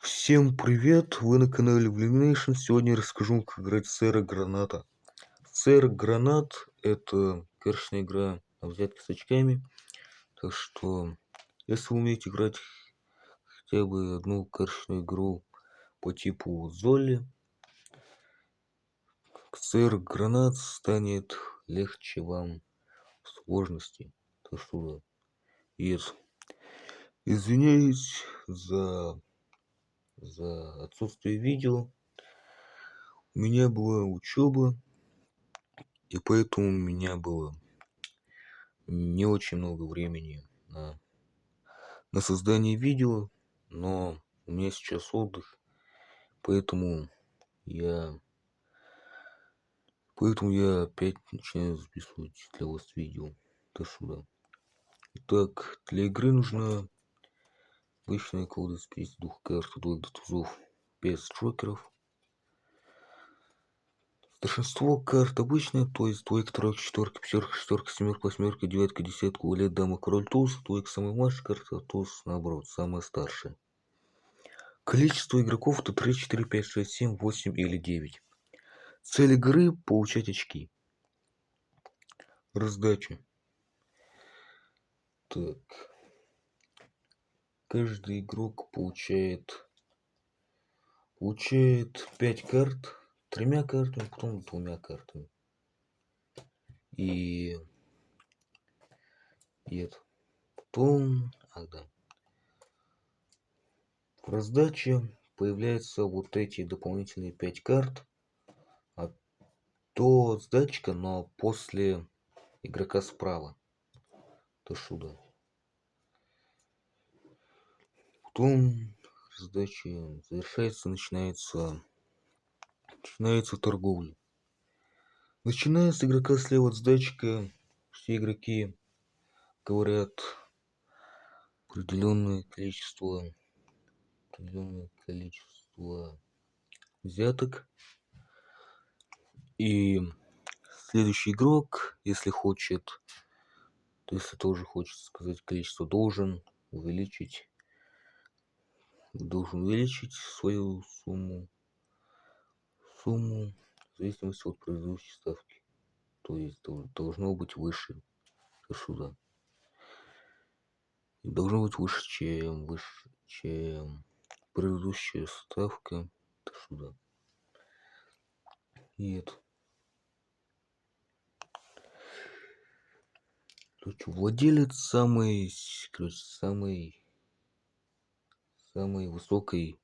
Всем привет! Вы на канале Illumination. Сегодня я расскажу, как играть в Сэра Граната. Сэр Гранат — это, конечно, игра на взятки с очками. Так что, если вы умеете играть хотя бы одну кэшную игру по типу Золли, Сэр Гранат станет легче вам в сложности. Так что, yes. Извиняюсь за отсутствие видео. У меня была учеба, и поэтому у меня было не очень много времени на создание видео, но у меня сейчас отдых, поэтому я опять начинаю записывать для вас видео. До сюда. Итак, для игры нужна обычная колода с 52 карт, двоих до тузов, 5 джокеров. Старшинство карт обычное, то есть двойка, тройка, четверка, пятерка, шестерка, семерка, восьмерка, девятка, десятка, валет, дама, король, туз. Двойка самая младшая карта, туз наоборот, самая старшая. Количество игроков — это 3, 4, 5, 6, 7, 8 или 9. Цель игры — получать очки. Раздача. Так. Каждый игрок получает 5 карт, 3 картами, потом 2 картами. И это. Потом, в раздаче появляются вот эти дополнительные 5 карт. До сдачка, но после игрока справа. То сюда. Потом раздача завершается, начинается торговля. Начиная с игрока слева от сдачка, все игроки говорят определенное количество взяток. И следующий игрок, если тоже хочет сказать количество, должен увеличить свою сумму в зависимости от предыдущей ставки. То есть должно быть выше сюда. Должно быть выше, чем предыдущая ставка сюда. И это. Владелец самой высокой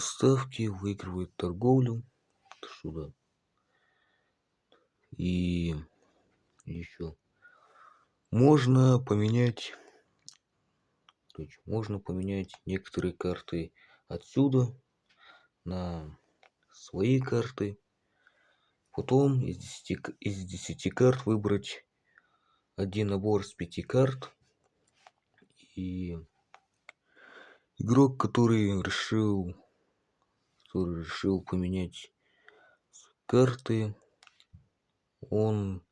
ставки выигрывает торговлю сюда. И еще можно поменять некоторые карты отсюда на свои карты. Потом из 10 карт выбрать один набор с 5 карт. И игрок, который решил поменять карты, он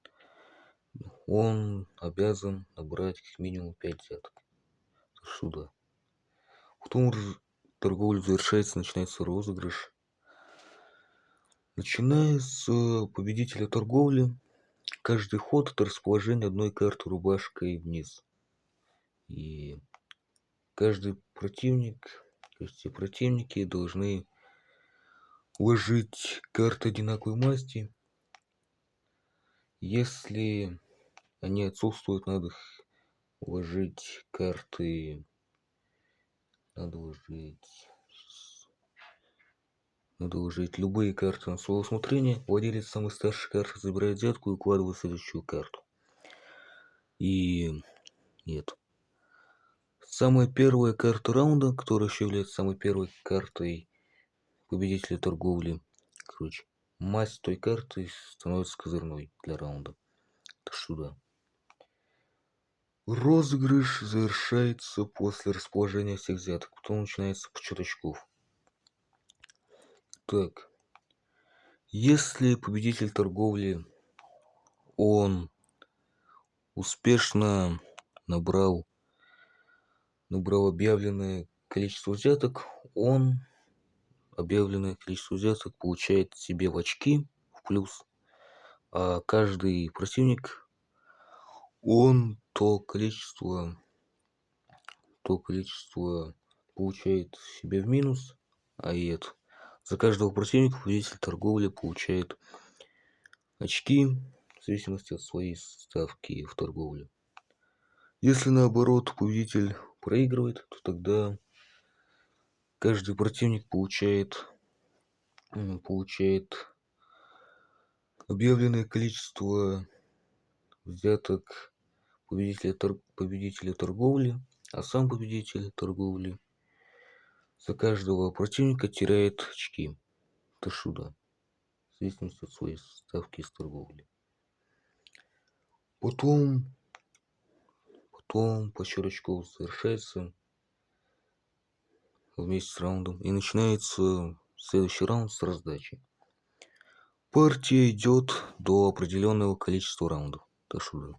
обязан набрать как минимум 5 взяток сюда. Потом торговля завершается, начинается розыгрыш. Начиная с победителя торговли, каждый ход — это расположение одной карты рубашкой вниз. И все противники должны вложить карты одинаковой масти. Если они отсутствуют, надо вложить карты. Надо вложить любые карты на свое усмотрение. Владелец самой старшей карты забирает взятку и укладывает следующую карту. И нет. Самая первая карта раунда, которая еще является самой первой картой победителя торговли. Масть той карты становится козырной для раунда. Сюда. Розыгрыш завершается после расположения всех взяток. Потом начинается подсчет очков. Так. Если победитель торговли, он успешно набрал объявленное количество взяток, он объявленное количество взяток получает себе в очки в плюс, а каждый противник, он то количество получает себе в минус, а и это. За каждого противника победитель торговли получает очки в зависимости от своей ставки в торговле. Если наоборот победитель проигрывает, то тогда каждый противник получает объявленное количество взяток победителя торговли, а сам победитель торговли за каждого противника теряет очки до сюда, в зависимости от своей ставки из торговли. Потом подсчет очков завершается вместе с раундом, и начинается следующий раунд с раздачи. Партия идет до определенного количества раундов. До сюда.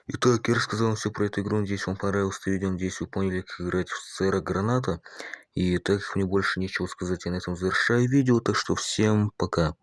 Итак, я рассказал вам все про эту игру. Надеюсь, вам понравилось это видео. Надеюсь, вы поняли, как играть в Сфера Граната. И так как мне больше нечего сказать, я на этом завершаю видео. Так что всем пока.